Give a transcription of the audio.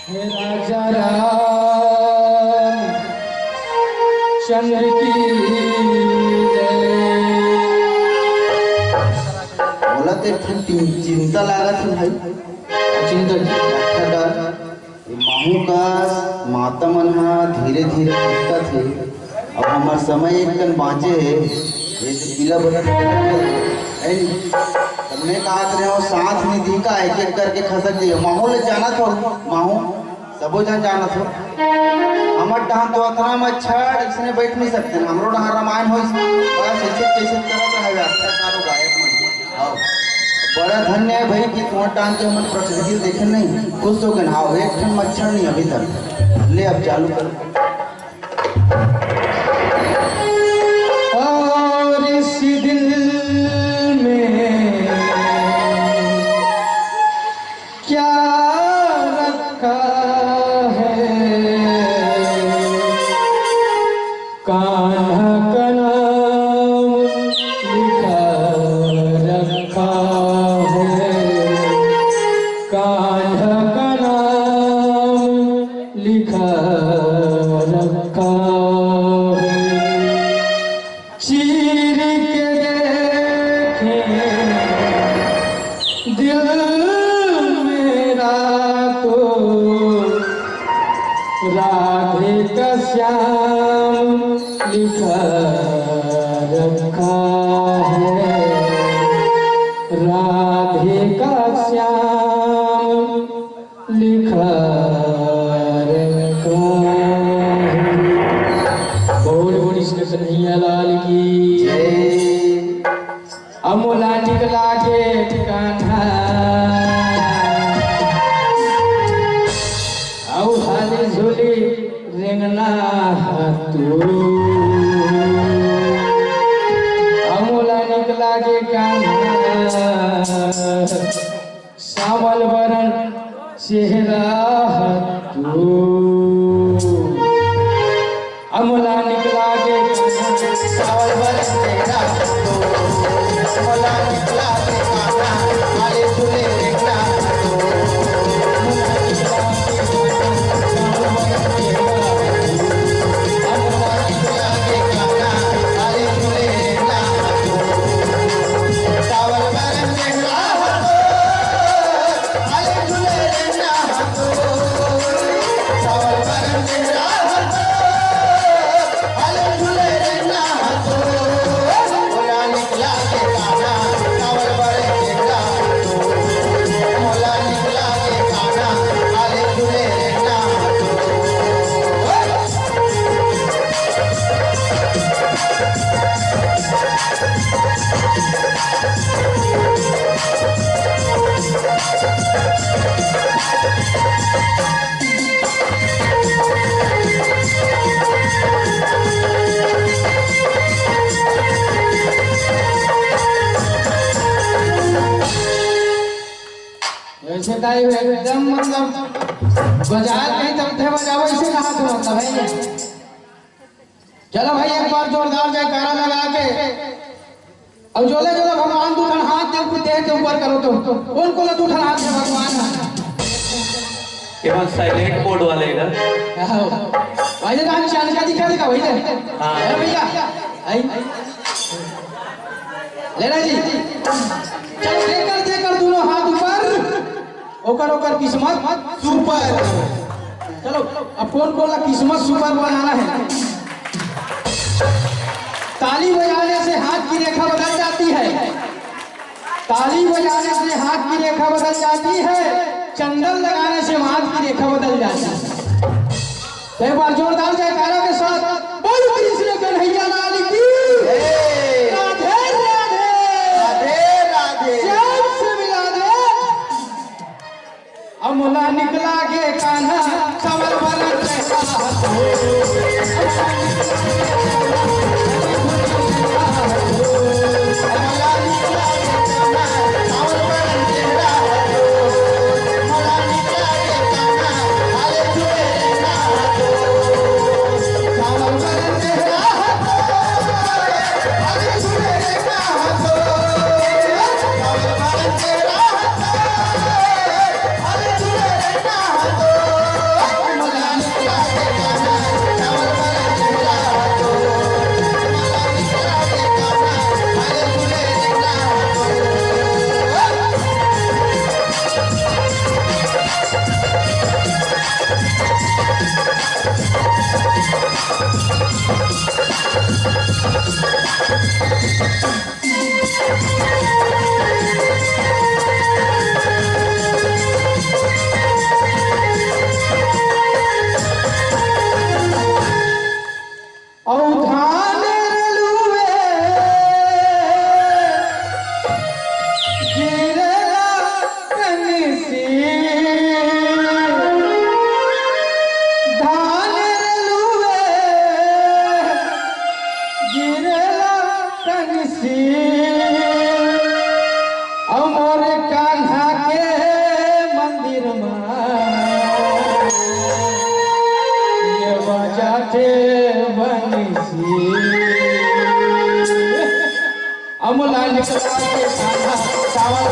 हे राजा राम चंद्र की बोला तो चिंता लागत है भाई। चिंता माहू का माता मन धीरे धीरे दिक्कत है। अब हमार समय एक कन बाँचे है पीला बदल सबने कहा रहे हो साथ में दी का एक एक करके खसक दिए माहौल जाना था माहू सबो जन जाना था हमार डहां तो अतना मच्छर इसने बैठ नहीं सकते हमरो डहां रामायण हो बस ऐसे कैसे करत रहे अत्याचारो गायब मन आओ बड़ा धन्य है भाई कि तुम्हारे टांग के हमन प्रकृति देखे नहीं खुश हो गए हाँ एक ठन मच्छर नहीं अभी तक ले अब चालू कर और इस दिल में क्या रखा है कान्हा का नाम लिखा रखा है कान्हा का नाम लिखा रखा है चीर के देखें दिल मेरा तो राधे का श्याम लिखा रखा है राधे का श्याम लिखा रखा है। बोल बोल कृष्ण कन्हैया लाल की अमोला निकला के ठिकाना औ हाले झोले रेंगना तू अमोला निकला के कान्हा सावल बरन चेहरा तू अमोला निकला के सावल बरन चेहरा तू अमोला निकला के कान्हा हाले झोले रेंगना तू अमोला निकला के सावल बरन चेहरा अमोला निकला के कान्हा हाले झोले रेंगना तू सावल बरन चेहरा हाले झोले रेंगना तू सावल बरन चेहरा हाले झोले रेंगना तू अमोला निकला के कान्हा सावल बरन चेहरा तू अमोला निकला के कान्हा हाले झोले रेंगना ऐसे गाय एकदम मतलब बाजार कहीं तब थे बजाओ ऐसे कहाँ से मतलब है चलो भाई एक बार जोरदार जयकारा लगा के और जोले जोले भगवान दूठन हाथ दे के ऊपर करो तो कौन को दूठन हाथ दे भगवान केवल साइलेंट मोड वाले इधर भाई जी राम चांद का दिखा देगा भाई हाँ भैया आई लेना जी चलो देकर दोनों हाथ ऊपर ओकर ओकर किस्मत सुपर चलो अब कौन बोला किस्मत सुपर बनाना है ताली बजाने से हाथ की रेखा बदल जाती है ताली बजाने से हाथ की रेखा बदल जाती है चंदन लगाने से हाथ की रेखा बदल जाती है तो एक बार जोरदार जयकारा के साथ बोल कृष्ण कन्हैया लाल की राधे राधे राधे राधे श्याम से मिला दे अमोला निकला के कान्हा सावल बरन चेहरा अमोला निकला के कान्हा सावल बरन चेहरा अमोला निकला के कान्हा हाले झोले रेंगना सावल बरन चेहरा हाले झोले रेंगना सावल बरन बाटे बंसी अमला निकला के खाना चावल